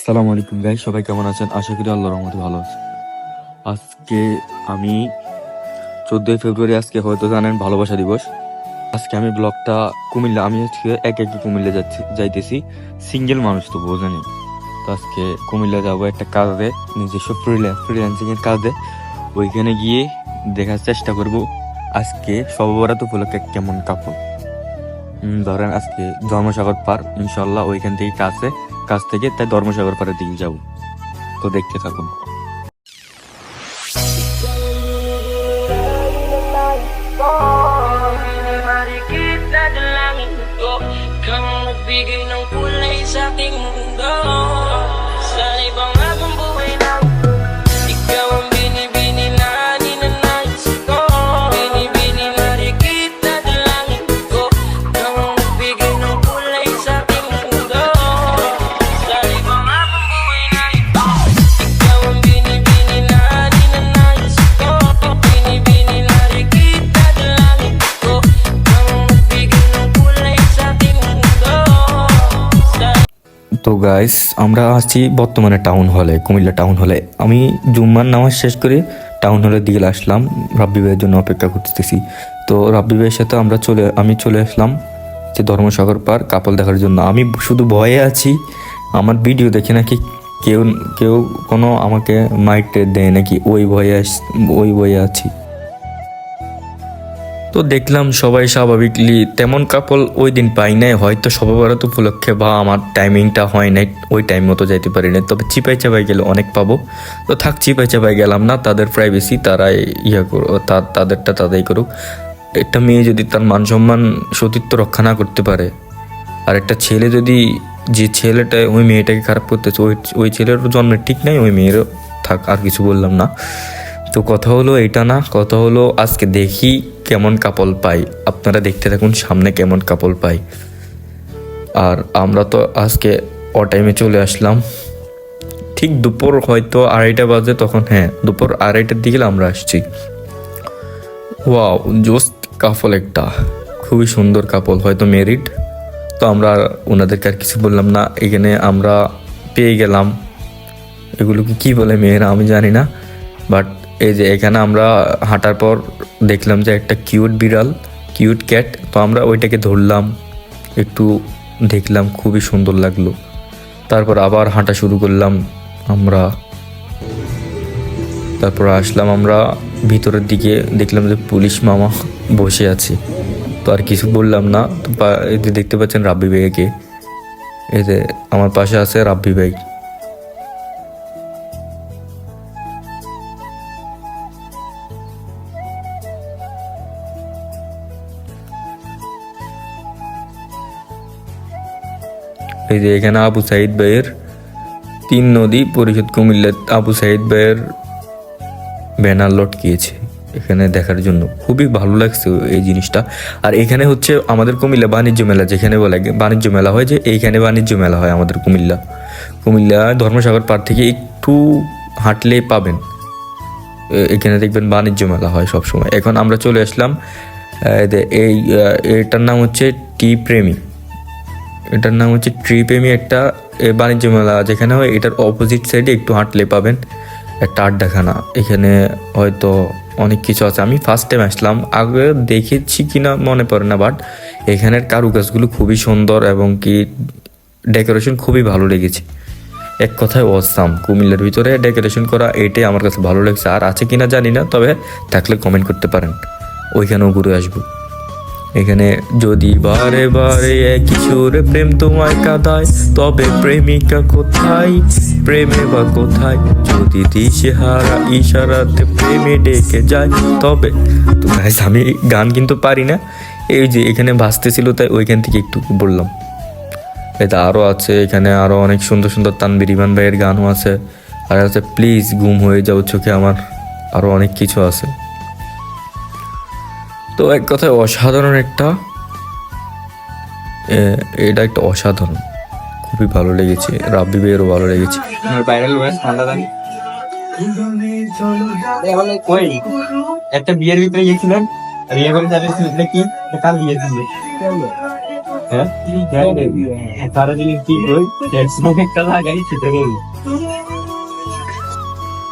আসসালামু আলাইকুম গাইস, সবাই কেমন আছেন? আশা করি আল্লাহর রহমতে ভালো আছে। আজকে আমি 14 ফেব্রুয়ারি, আজকে হয়তো জানেন ভালোবাসা দিবস। আজকে আমি ব্লগটা কুমিল্লা, আমি আজকে একে কুমিল্লা যাইতেছি। সিঙ্গেল মানুষ তো বোঝেনি, তো আজকে কুমিল্লা যাবো একটা কাজে, নিজস্ব ফ্রিল্যান্সিং এর কাজে। ওইখানে গিয়ে দেখার চেষ্টা করব আজকে শবে বরাত উপলক্ষে কেমন কাপড়। ধরেন আজকে ধর্মসাগর পার, ইনশাল্লাহ ওইখান থেকে কাজ থেকে তাই ধর্মসাগর পাড়ের দিকে যাবো। তো দেখতে থাকুন। Kang nagbigay ng kulay sa ating mundo. Sa ibang habang buhay na ikaw ang binibini na ninanais ko. Binibini na rikit na dalangin ko. Kang nagbigay ng kulay sa ating mundo. Sa ibang habang buhay na ikaw ang binibini na ninanais ko. Binibini na rikit na dalangin ko. Kang nagbigay ng kulay sa ating mundo. তো guys, আমরা আছি বর্তমানে town হলে, Comilla town হলে। আমি জুম্মার নামাজ শেষ করে টাউন হলের দিকে আসলাম, রাব্বি ভাইয়ের জন্য অপেক্ষা করতেছি। তো রাব্বি ভাইয়ের সাথে আমি চলে আসলাম যে ধর্মসাগর পার কাপল দেখার জন্য। আমি শুধু ভয়ে আছি, আমার ভিডিও দেখে নাকি কেউ কেউ কোনো আমাকে মাইট দেয় নাকি, ওই ভয়ে আছি। তো দেখলাম সবাই স্বাভাবিকলি তেমন কাপল ওই দিন পাই নাই, হয়তো শবে বরাত উপলক্ষে বা আমার টাইমিংটা হয় নাই, ওই টাইম মতো যাইতে পারি না। তবে চিপাই চাপাই গেলে অনেক পাবো। তো থাক, চিপাই চাপাই গেলাম না, তাদের প্রাইভেসি, তারাই তাদেরটা তাদেরই করুক। একটা মেয়ে যদি তার মান সম্মান সতীত্ব রক্ষা না করতে পারে, আর একটা ছেলে যদি, যে ছেলেটা ওই মেয়েটাকে খারাপ করতেছে, ওই ছেলের জন্মের ঠিক নাই, ওই মেয়েরও থাক, আর কিছু বললাম না। তো কথা হলো এটা না, কথা হলো আজকে দেখি কেমন কাপল পাই। আপনারা দেখতে থাকুন সামনে কেমন কাপল পাই। আর আমরা তো আজকে টাইমে চলে আসলাম, ঠিক দুপুর হয়তো 2:30 বাজে তখন, হ্যাঁ দুপুর 2:30টার দিকে আমরা আসছি। ওয়াও, জোস্ট কাপল একটা, খুবই সুন্দর কাপল, হয়তো মেরিড। তো আমরা ওনাদেরকে আর কিছু বললাম না, এখানে আমরা পেয়ে গেলাম, এগুলোকে কি বলে মেয়েরা আমি জানি না, বাট এই যে এখানে আমরা হাঁটার পর দেখলাম যে একটা কিউট ক্যাট। তো আমরা ওইটাকে ধরলাম, একটু দেখলাম, খুবই সুন্দর লাগলো। তারপর আবার হাঁটা শুরু করলাম আমরা। তারপর আসলাম আমরা ভিতরের দিকে, দেখলাম যে পুলিশ মামা বসে আছে। তো আর কিছু বললাম না। তো এই যে দেখতে পাচ্ছেন রাব্বি ভাইকে, এই যে আমার পাশে আছে রাব্বি ভাই। এই যে এখানে আবু সাইদ ভাইয়ের 3 নদী পরিষদ কুমিল্লা, আবু সাইদ ভাইয়ের ব্যানার লটকিয়েছে এখানে দেখার জন্য, খুবই ভালো লাগছে এই জিনিসটা। আর এখানে হচ্ছে আমাদের কুমিল্লা বাণিজ্য মেলা, যেখানে বলে বাণিজ্য মেলা হয়, যে এইখানে বাণিজ্য মেলা হয় আমাদের কুমিল্লা ধর্মসাগর পার থেকে একটু হাঁটলেই পাবেন, এখানে দেখবেন বাণিজ্য মেলা হয় সবসময়। এখন আমরা চলে আসলাম এটার নাম হচ্ছে ট্রি প্রেমী একটা বাণিজ্য মেলা যেখানে হয়, এটার অপোজিট সাইডে একটু হাঁটলে পাবেন একটা আড্ডাখানা। এখানে হয়তো অনেক কিছু আছে, আমি ফার্স্ট টাইম আসলাম, আগে দেখেছি কিনা মনে পড়ে না, বাট এখানের কারুকাজগুলো খুবই সুন্দর এবং কি ডেকোরেশন খুবই ভালো লেগেছে। এক কথায় অসাম, কুমিল্লার ভিতরে ডেকোরেশন করা, এটাই আমার কাছে ভালো লাগছে। আর আছে কিনা জানি না, তবে থাকলে কমেন্ট করতে পারেন, ওইখানেও ঘুরে আসবো। এখানে যদি বারে বারে একই সুরে প্রেম তোমায় কাঁদায়, তবে প্রেমিকা কোথায়, প্রেমে বা কোথায়, যদি দিশেহারা ইশারাতে প্রেমে ডেকে যায় তবে। তো গাইস, আমি গান কিন্তু পারি না, এই যে এখানে বাজতেছিল তাই ওইখান থেকে একটু বললাম। এটা আরও আছে, এখানে আরও অনেক সুন্দর সুন্দর তানভীর ইমান ভাইয়ের গানও আছে, আর আছে প্লিজ গুম হয়ে যাও চোখে আমার, আরও অনেক কিছু আছে। তো এক কথায় অসাধারণ এটা একটা অসাধারণ, খুবই ভালো লেগেছে, রাব্বি ভাইয়েরও ভালো লেগেছে। একটা বিয়ের ভিতরে গেছিলেন, বিয়ে করে কি কার বিয়ে ছিল, সারাদিন কি কই একটা লাগাই সেটা বলবো।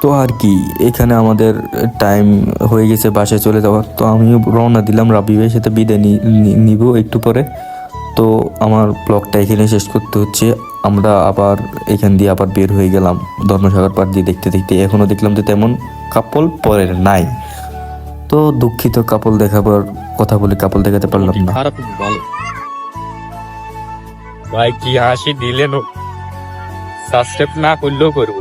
তো আর কি, এখানে আমাদের টাইম হয়ে গেছে বাসায় চলে যাওয়ার। তো আমিও রওনা দিলাম রাবি ভাইয়ের সাথে বিদায় নিব একটু পরে। তো আমার ব্লগটা এখানে শেষ করতে হচ্ছে। আমরা আবার এখান দিয়ে আবার বের হয়ে গেলাম ধর্মসাগর পাড় দিয়ে দেখতে দেখতে। এখনও দেখলাম যে তেমন কাপল পরের নাই। তো দুঃখিত, কাপল দেখাবার কথা বলে কাপল দেখাতে পারলাম না। খারাপ ভালো ভাই কি হাসি দিলেন, সাবস্ক্রাইব না করলেও করবো।